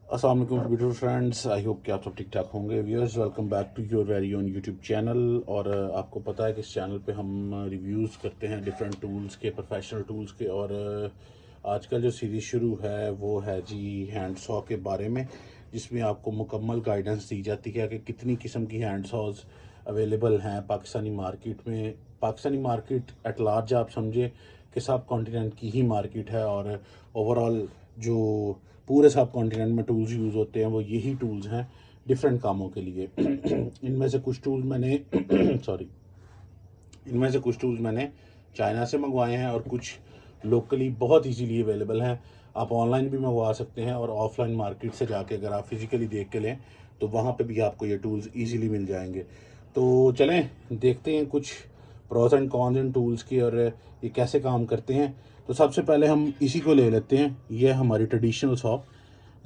अस्सलाम वालेकुम beautiful friends, I hope कि आप सब ठीक ठाक होंगे। Viewers, welcome back to your very own YouTube channel. और आपको पता है कि इस चैनल पे हम रिव्यूज़ करते हैं डिफरेंट टूल्स के, प्रोफेशनल टूल्स के। और आजकल जो सीरीज़ शुरू है वो है जी हैंड सॉ के बारे में, जिसमें आपको मुकम्मल गाइडेंस दी जाती है कि कितनी किस्म की हैंड सॉज अवेलेबल हैं पाकिस्तानी मार्केट में। पाकिस्तानी मार्केट एट लार्ज आप समझे कि सब कॉन्टिनेंट की ही मार्केट है, और ओवरऑल जो पूरे सब कॉन्टिनेंट में टूल्स यूज़ होते हैं वो यही टूल्स हैं डिफरेंट कामों के लिए। इनमें से कुछ टूल्स मैंने सॉरी इनमें से कुछ टूल्स मैंने चाइना से मंगवाए हैं, और कुछ लोकली बहुत इजीली अवेलेबल हैं। आप ऑनलाइन भी मंगवा सकते हैं, और ऑफलाइन मार्केट से जाके अगर आप फिज़िकली देख के लें तो वहाँ पे भी आपको ये टूल्स इजीली मिल जाएंगे। तो चलें देखते हैं कुछ pros and cons in tools की, और ये कैसे काम करते हैं। तो सबसे पहले हम इसी को ले लेते हैं। ये हमारी ट्रेडिशनल सॉ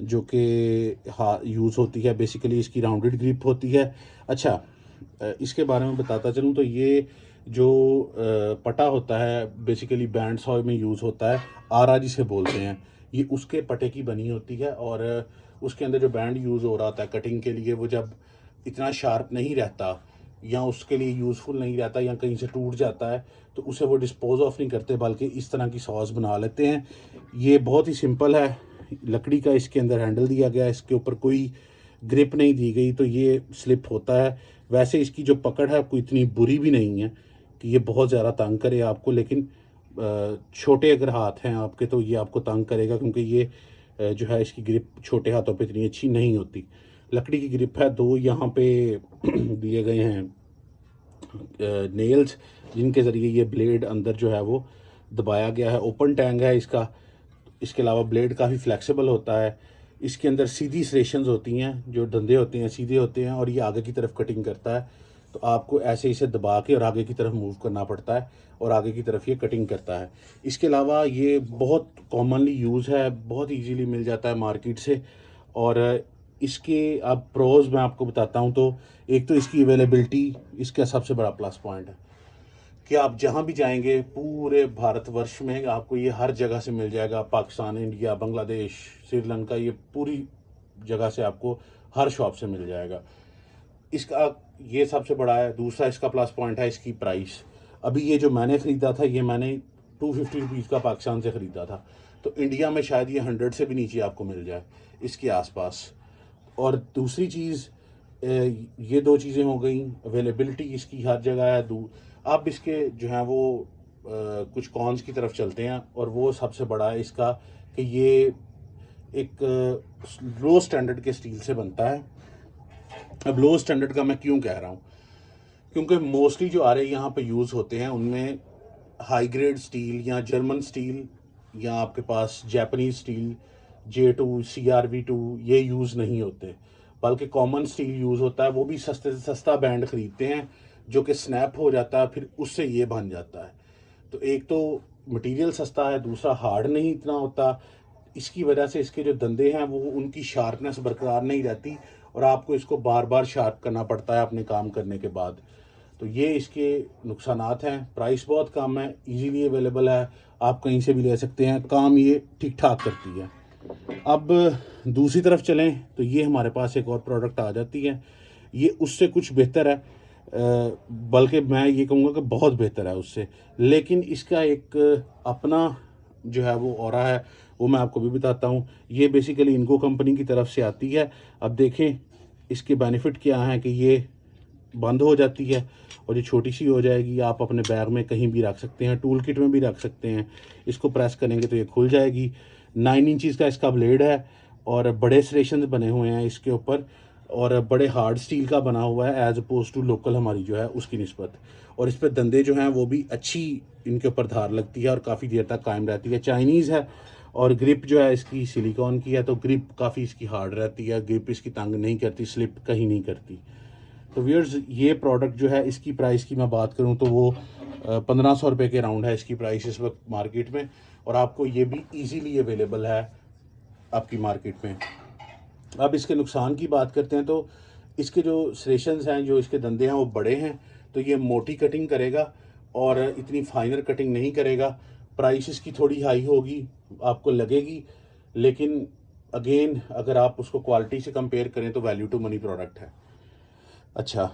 जो कि हाँ यूज़ होती है। बेसिकली इसकी राउंडेड ग्रिप होती है। अच्छा, इसके बारे में बताता चलूँ तो ये जो पटा होता है बेसिकली बैंड सॉय में यूज़ होता है, आरा जिसे बोलते हैं। ये उसके पटे की बनी होती है, और उसके अंदर जो बैंड यूज़ हो रहा होता है कटिंग के लिए, वो जब इतना शार्प नहीं रहता या उसके लिए यूज़फुल नहीं रहता या कहीं से टूट जाता है, तो उसे वो डिस्पोज ऑफ नहीं करते, बल्कि इस तरह की सॉस बना लेते हैं। ये बहुत ही सिंपल है। लकड़ी का इसके अंदर हैंडल दिया गया है, इसके ऊपर कोई ग्रिप नहीं दी गई, तो ये स्लिप होता है। वैसे इसकी जो पकड़ है कोई इतनी बुरी भी नहीं है कि ये बहुत ज़्यादा तंग करे आपको, लेकिन छोटे अगर हाथ हैं आपके तो ये आपको तंग करेगा, क्योंकि ये जो है इसकी ग्रिप छोटे हाथों पे इतनी अच्छी नहीं होती। लकड़ी की ग्रिप है। दो यहाँ पे दिए गए हैं नेल्स, जिनके ज़रिए ये ब्लेड अंदर जो है वो दबाया गया है। ओपन टैंग है इसका। इसके अलावा ब्लेड काफ़ी फ्लेक्सिबल होता है। इसके अंदर सीधी सेशंस होती हैं, जो धंधे होते हैं सीधे होते हैं, और ये आगे की तरफ कटिंग करता है। तो आपको ऐसे इसे दबा के और आगे की तरफ मूव करना पड़ता है, और आगे की तरफ ये कटिंग करता है। इसके अलावा ये बहुत कॉमनली यूज़ है, बहुत इजीली मिल जाता है मार्केट से। और इसके अब प्रोज मैं आपको बताता हूँ। तो एक तो इसकी अवेलेबिलिटी इसका सबसे बड़ा प्लस पॉइंट है कि आप जहाँ भी जाएंगे पूरे भारतवर्ष में आपको ये हर जगह से मिल जाएगा। पाकिस्तान, इंडिया, बांग्लादेश, श्रीलंका, ये पूरी जगह से आपको हर शॉप से मिल जाएगा। इसका ये सबसे बड़ा है। दूसरा इसका प्लस पॉइंट है इसकी प्राइस। अभी ये जो मैंने ख़रीदा था ये मैंने 250 रुपीज़ का पाकिस्तान से ख़रीदा था, तो इंडिया में शायद ये 100 से भी नीचे आपको मिल जाए, इसके आसपास। और दूसरी चीज़, ये दो चीज़ें हो गई। अवेलेबिलिटी इसकी हर जगह है। अब इसके जो हैं वो कुछ कॉन्स की तरफ चलते हैं, और वो सबसे बड़ा है इसका कि ये एक लो स्टैंडर्ड के स्टील से बनता है। अब लो स्टैंडर्ड का मैं क्यों कह रहा हूँ, क्योंकि मोस्टली जो आरे यहाँ पे यूज़ होते हैं उनमें हाई ग्रेड स्टील या जर्मन स्टील या आपके पास जापानीज स्टील J2 CRV2 ये यूज़ नहीं होते, बल्कि कॉमन स्टील यूज़ होता है। वो भी सस्ते से सस्ता बैंड ख़रीदते हैं जो कि स्नैप हो जाता है, फिर उससे ये बन जाता है। तो एक तो मटेरियल सस्ता है, दूसरा हार्ड नहीं इतना होता। इसकी वजह से इसके जो धंधे हैं वो उनकी शार्पनेस बरकरार नहीं रहती, और आपको इसको बार बार शार्प करना पड़ता है अपने काम करने के बाद। तो ये इसके नुकसानात हैं। प्राइस बहुत कम है, इजीली अवेलेबल है, आप कहीं से भी ले सकते हैं, काम ये ठीक ठाक करती है। अब दूसरी तरफ चलें तो ये हमारे पास एक और प्रोडक्ट आ जाती है। ये उससे कुछ बेहतर है, बल्कि मैं ये कहूँगा कि बहुत बेहतर है उससे। लेकिन इसका एक अपना जो है वो ऑरा है, वो मैं आपको भी बताता हूँ। ये बेसिकली इनको कंपनी की तरफ से आती है। अब देखें इसके बेनिफिट क्या हैं कि ये बंद हो जाती है, और ये छोटी सी हो जाएगी। आप अपने बैग में कहीं भी रख सकते हैं, टूल किट में भी रख सकते हैं। इसको प्रेस करेंगे तो ये खुल जाएगी। 9 इंचज़ का इसका ब्लेड है, और बड़े स्ट्रेशन बने हुए हैं इसके ऊपर, और बड़े हार्ड स्टील का बना हुआ है एज अपोज टू लोकल हमारी जो है उसकी निस्बत। और इस पर दंदे जो हैं वो भी अच्छी इनके ऊपर धार लगती है, और काफ़ी देर तक कायम रहती है। चाइनीज़ है, और ग्रिप जो है इसकी सिलिकॉन की है, तो ग्रिप काफ़ी इसकी हार्ड रहती है। ग्रिप इसकी तंग नहीं करती, स्लिप कहीं नहीं करती। तो व्यूअर्स, ये प्रोडक्ट जो है इसकी प्राइस की मैं बात करूं तो वो 1500 रुपये के राउंड है इसकी प्राइस इस वक्त मार्केट में, और आपको ये भी इजीली अवेलेबल है आपकी मार्केट में। अब इसके नुकसान की बात करते हैं तो इसके जो सेशंस हैं, जो इसके धंधे हैं वो बड़े हैं, तो ये मोटी कटिंग करेगा और इतनी फाइनर कटिंग नहीं करेगा। प्राइस इसकी थोड़ी हाई होगी, आपको लगेगी, लेकिन अगेन अगर आप उसको क्वालिटी से कंपेयर करें तो वैल्यू टू मनी प्रोडक्ट है। अच्छा,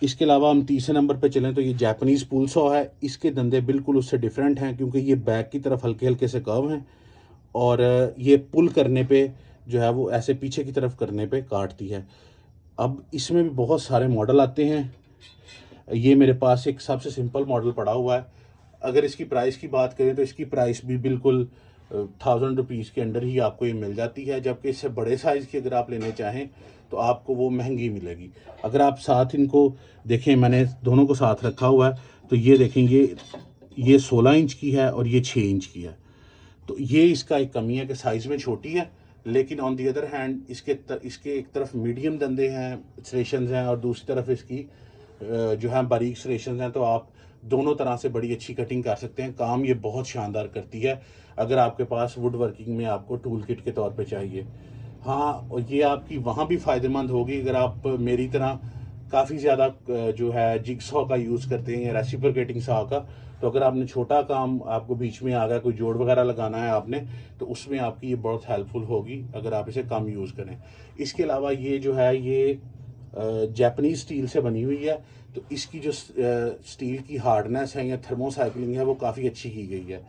इसके अलावा हम तीसरे नंबर पे चलें तो ये जापानीज़ पुल सॉ है। इसके धंधे बिल्कुल उससे डिफरेंट हैं क्योंकि ये बैक की तरफ हल्के हल्के से कर्व हैं और ये पुल करने पे जो है वो ऐसे पीछे की तरफ करने पे काटती है। अब इसमें भी बहुत सारे मॉडल आते हैं। ये मेरे पास एक सबसे सिंपल मॉडल पड़ा हुआ है। अगर इसकी प्राइस की बात करें तो इसकी प्राइस भी बिल्कुल 1000 रुपीज़ के अंडर ही आपको ये मिल जाती है, जबकि इससे बड़े साइज़ की अगर आप लेने चाहें तो आपको वो महंगी मिलेगी। अगर आप साथ इनको देखें, मैंने दोनों को साथ रखा हुआ है, तो ये देखें ये 16 इंच की है और ये 6 इंच की है। तो ये इसका एक कमी है कि साइज़ में छोटी है, लेकिन ऑन दी अदर हैंड इसके एक तरफ मीडियम धंधे हैं, स्ट्रेशंस हैं, और दूसरी तरफ इसकी जो है बारीक स्ट्रेशंस हैं। तो आप दोनों तरह से बड़ी अच्छी कटिंग कर सकते हैं। काम ये बहुत शानदार करती है अगर आपके पास वुड वर्किंग में आपको टूल किट के तौर पे चाहिए। हाँ, और ये आपकी वहाँ भी फ़ायदेमंद होगी अगर आप मेरी तरह काफ़ी ज़्यादा जो है जिग सॉ का यूज़ करते हैं या रेसिप्रोकेटिंग सॉ का। तो अगर आपने छोटा काम आपको बीच में आ गया, कोई जोड़ वगैरह लगाना है आपने, तो उसमें आपकी ये बहुत हेल्पफुल होगी अगर आप इसे कम यूज़ करें। इसके अलावा ये जो है ये जापानीज़ स्टील से बनी हुई है, तो इसकी जो स्टील की हार्डनेस है या थर्मोसाइक्लिंग है वो काफ़ी अच्छी की गई है।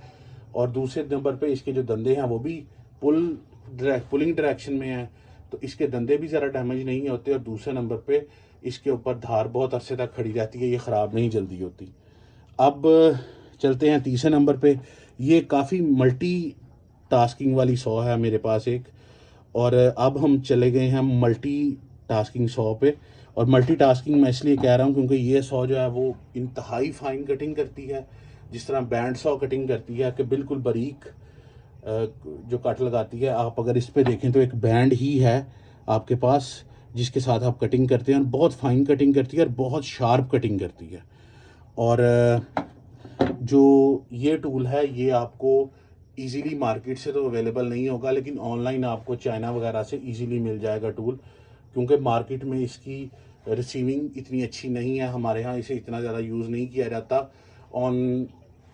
और दूसरे नंबर पे इसके जो धंधे हैं वो भी पुलिंग डायरेक्शन में हैं, तो इसके धंधे भी ज़रा डैमेज नहीं होते। और दूसरे नंबर पे इसके ऊपर धार बहुत अरसे तक खड़ी रहती है, ये ख़राब नहीं जल्दी होती। अब चलते हैं तीसरे नंबर पे। ये काफ़ी मल्टी टास्किंग वाली सॉ है मेरे पास एक। और अब हम चले गए हैं मल्टी टास्किंग सॉ पे। और मल्टी टास्किंग मैं इसलिए कह रहा हूँ क्योंकि ये सॉ जो है वो इंतहाई फाइन कटिंग करती है, जिस तरह बैंड सॉ कटिंग करती है कि बिल्कुल बारीक जो कट लगाती है। आप अगर इस पे देखें तो एक बैंड ही है आपके पास जिसके साथ आप कटिंग करते हैं, और बहुत फाइन कटिंग करती है और बहुत शार्प कटिंग करती है। और जो ये टूल है ये आपको इजीली मार्केट से तो अवेलेबल नहीं होगा, लेकिन ऑनलाइन आपको चाइना वगैरह से इजीली मिल जाएगा टूल, क्योंकि मार्केट में इसकी रिसीविंग इतनी अच्छी नहीं है। हमारे यहाँ इसे इतना ज़्यादा यूज़ नहीं किया जाता ऑन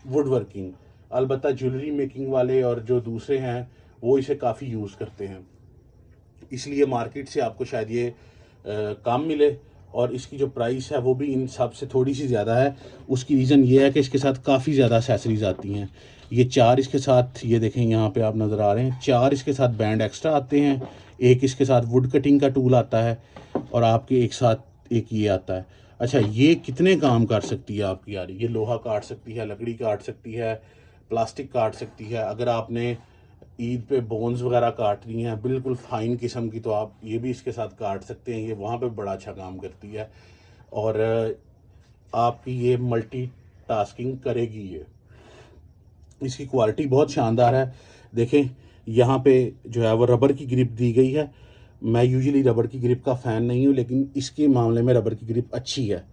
वुड वर्किंग। अलबत्ता ज्वेलरी मेकिंग वाले और जो दूसरे हैं वो इसे काफ़ी यूज़ करते हैं, इसलिए मार्केट से आपको शायद ये कम मिले। और इसकी जो प्राइस है वो भी इन सब से थोड़ी सी ज़्यादा है। उसकी रीज़न ये है कि इसके साथ काफ़ी ज़्यादा एक्सेसरीज आती हैं। ये 4 इसके साथ, ये देखें यहाँ पे आप नज़र आ रहे हैं, 4 इसके साथ बैंड एक्स्ट्रा आते हैं। एक इसके साथ वुड कटिंग का टूल आता है और आपके एक साथ एक ये आता है। अच्छा, ये कितने काम कर सकती है आपकी यार? ये लोहा काट सकती है, लकड़ी काट सकती है, प्लास्टिक काट सकती है। अगर आपने ईद पे बोन्स वगैरह काट रही हैं बिल्कुल फाइन किस्म की, तो आप ये भी इसके साथ काट सकते हैं। ये वहाँ पे बड़ा अच्छा काम करती है और आपकी ये मल्टी टास्किंग करेगी। ये इसकी क्वालिटी बहुत शानदार है। देखें यहाँ पे जो है वो रबर की ग्रिप दी गई है। मैं यूजुअली रबर की ग्रिप का फ़ैन नहीं हूँ, लेकिन इसके मामले में रबर की ग्रिप अच्छी है।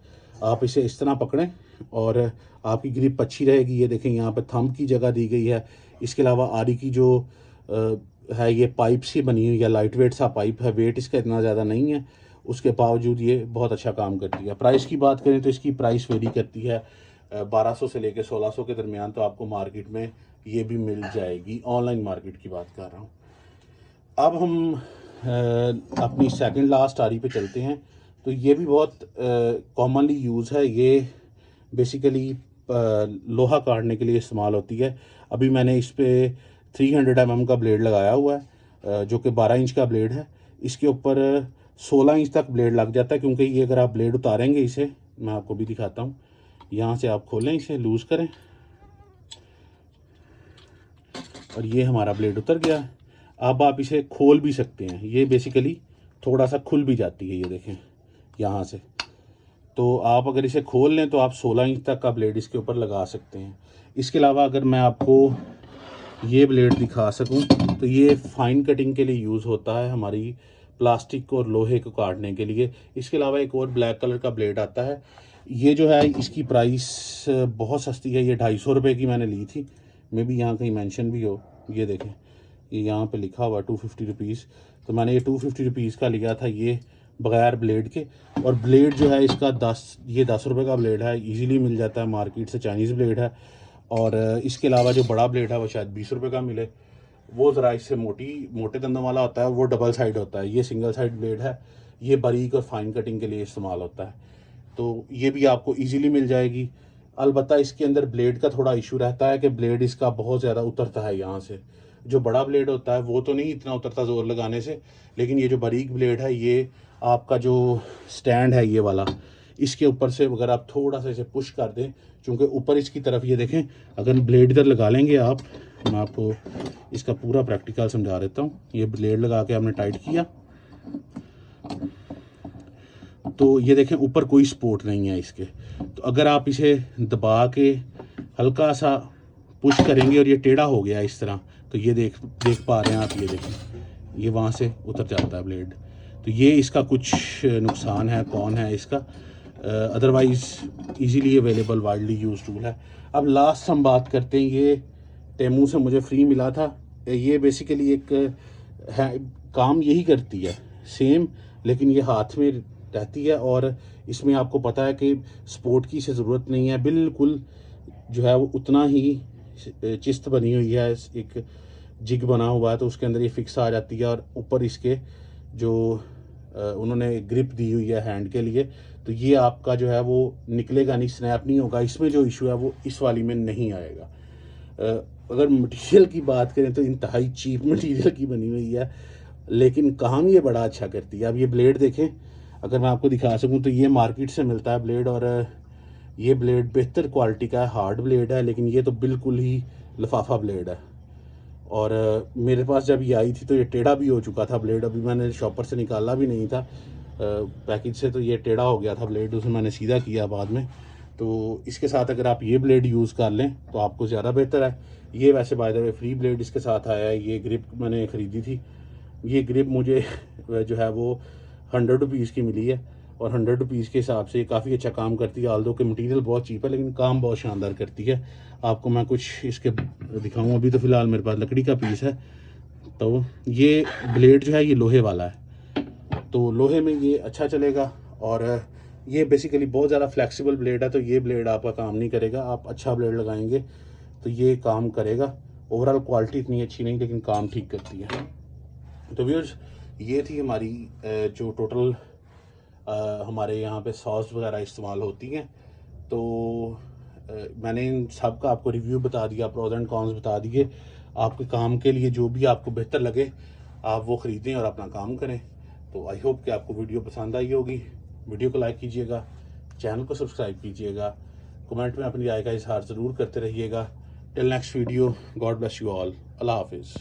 आप इसे इस तरह पकड़ें और आपकी ग्रिप अच्छी रहेगी। ये देखें यहाँ पे थंब की जगह दी गई है। इसके अलावा आरी की जो है ये पाइप से बनी हुई है, लाइट वेट सा पाइप है, वेट इसका इतना ज़्यादा नहीं है, उसके बावजूद ये बहुत अच्छा काम करती है। प्राइस की बात करें तो इसकी प्राइस वेरी करती है 1200 से लेकर 1600 के दरमियान, तो आपको मार्केट में ये भी मिल जाएगी। ऑनलाइन मार्केट की बात कर रहा हूँ। अब हम अपनी सेकंड लास्ट आरी पे चलते हैं। तो ये भी बहुत कॉमनली यूज़ है। ये बेसिकली लोहा काटने के लिए इस्तेमाल होती है। अभी मैंने इस पे 300 mm का ब्लेड लगाया हुआ है, जो कि 12 इंच का ब्लेड है। इसके ऊपर 16 इंच तक ब्लेड लग जाता है, क्योंकि ये अगर आप ब्लेड उतारेंगे इसे, मैं आपको भी दिखाता हूँ, यहाँ से आप खोलें, इसे लूज़ करें और ये हमारा ब्लेड उतर गया है। अब आप इसे खोल भी सकते हैं, ये बेसिकली थोड़ा सा खुल भी जाती है, ये देखें यहाँ से। तो आप अगर इसे खोल लें तो आप 16 इंच तक का ब्लेड इसके ऊपर लगा सकते हैं। इसके अलावा अगर मैं आपको ये ब्लेड दिखा सकूं तो ये फाइन कटिंग के लिए यूज़ होता है, हमारी प्लास्टिक और लोहे को काटने के लिए। इसके अलावा एक और ब्लैक कलर का ब्लेड आता है। ये जो है इसकी प्राइस बहुत सस्ती है, ये 250 रुपये की मैंने ली थी। मे भी यहाँ कहीं मेंशन भी हो, ये देखें ये यहाँ पे लिखा हुआ 250 रुपीज़। तो मैंने ये 250 रुपीज़ का लिया था, ये बग़ैर ब्लेड के। और ब्लेड जो है इसका 10 रुपये का ब्लेड है, इजीली मिल जाता है मार्केट से, चाइनीज़ ब्लेड है। और इसके अलावा जो बड़ा ब्लेड है वो शायद 20 रुपये का मिले। वो ज़रा इससे मोटे दंदों वाला होता है, वो डबल साइड होता है। ये सिंगल साइड ब्लेड है, ये बारीक और फाइन कटिंग के लिए इस्तेमाल होता है। तो ये भी आपको ईजीली मिल जाएगी। अलबत्ता इसके अंदर ब्लेड का थोड़ा इशू रहता है कि ब्लेड इसका बहुत ज़्यादा उतरता है यहाँ से। जो बड़ा ब्लेड होता है वो तो नहीं इतना उतरता ज़ोर लगाने से, लेकिन ये जो बारीक ब्लेड है, ये आपका जो स्टैंड है ये वाला, इसके ऊपर से अगर आप थोड़ा सा इसे पुश कर दें, चूँकि ऊपर इसकी तरफ ये देखें, अगर ब्लेड इधर लगा लेंगे आप, मैं आपको इसका पूरा प्रैक्टिकल समझा देता हूँ। ये ब्लेड लगा के आपने टाइट किया तो ये देखें ऊपर कोई सपोर्ट नहीं है इसके। तो अगर आप इसे दबा के हल्का सा पुश करेंगे और ये टेढ़ा हो गया इस तरह, तो ये देख पा रहे हैं आप, ये देखें ये वहाँ से उतर जाता है ब्लेड। तो ये इसका कुछ नुकसान है, कौन है इसका। Otherwise easily available widely use tool है। अब लास्ट हम बात करते हैं, ये टेमू से मुझे फ्री मिला था। ये बेसिकली एक है, काम यही करती है सेम, लेकिन ये हाथ में रहती है और इसमें आपको पता है कि स्पोर्ट की से ज़रूरत नहीं है, बिल्कुल जो है वो उतना ही चिस्त बनी हुई है, एक जिग बना हुआ है, तो उसके अंदर ये फिक्स आ जाती है। और ऊपर इसके जो उन्होंने ग्रिप दी हुई है हैंड के लिए, तो ये आपका जो है वो निकलेगा नहीं, स्नैप नहीं होगा। इसमें जो इशू है वो इस वाली में नहीं आएगा। अगर मटेरियल की बात करें तो इंतहाई चीप मटेरियल की बनी हुई है, लेकिन काम ये बड़ा अच्छा करती है। अब ये ब्लेड देखें, अगर मैं आपको दिखा सकूं तो ये मार्केट से मिलता है ब्लेड, और ये ब्लेड बेहतर क्वालिटी का है, हार्ड ब्लेड है, लेकिन ये तो बिल्कुल ही लिफाफा ब्लेड है। और मेरे पास जब ये आई थी तो ये टेढ़ा भी हो चुका था ब्लेड, अभी मैंने शॉपर से निकाला भी नहीं था पैकेज से, तो ये टेढ़ा हो गया था ब्लेड, उसे मैंने सीधा किया बाद में। तो इसके साथ अगर आप ये ब्लेड यूज़ कर लें तो आपको ज़्यादा बेहतर है। ये वैसे by the way free blade इसके साथ आया है। ये ग्रिप मैंने ख़रीदी थी, ये ग्रिप मुझे जो है वो 100 रुपीज़ की मिली है, और 100 रुपीज़ के हिसाब से काफ़ी अच्छा काम करती है। ऑल्दो के मटेरियल बहुत चीप है, लेकिन काम बहुत शानदार करती है। आपको मैं कुछ इसके दिखाऊँ, अभी तो फ़िलहाल मेरे पास लकड़ी का पीस है। तो ये ब्लेड जो है ये लोहे वाला है, तो लोहे में ये अच्छा चलेगा। और ये बेसिकली बहुत ज़्यादा फ्लेक्सिबल ब्लेड है, तो ये ब्लेड आपका काम नहीं करेगा। आप अच्छा ब्लेड लगाएंगे तो ये काम करेगा। ओवरऑल क्वालिटी इतनी अच्छी नहीं, लेकिन काम ठीक करती है। तो व्यूअर्स, ये थी हमारी जो टोटल हमारे यहाँ पे सॉस वगैरह इस्तेमाल होती हैं। तो मैंने इन सब का आपको रिव्यू बता दिया, प्रोज एंड कॉन्स बता दिए। आपके काम के लिए जो भी आपको बेहतर लगे आप वो ख़रीदें और अपना काम करें। तो आई होप कि आपको वीडियो पसंद आई होगी। वीडियो को लाइक कीजिएगा, चैनल को सब्सक्राइब कीजिएगा, कमेंट में अपनी राय का इजहार ज़रूर करते रहिएगा। Till next video, god bless you all, Allah हाफिज़।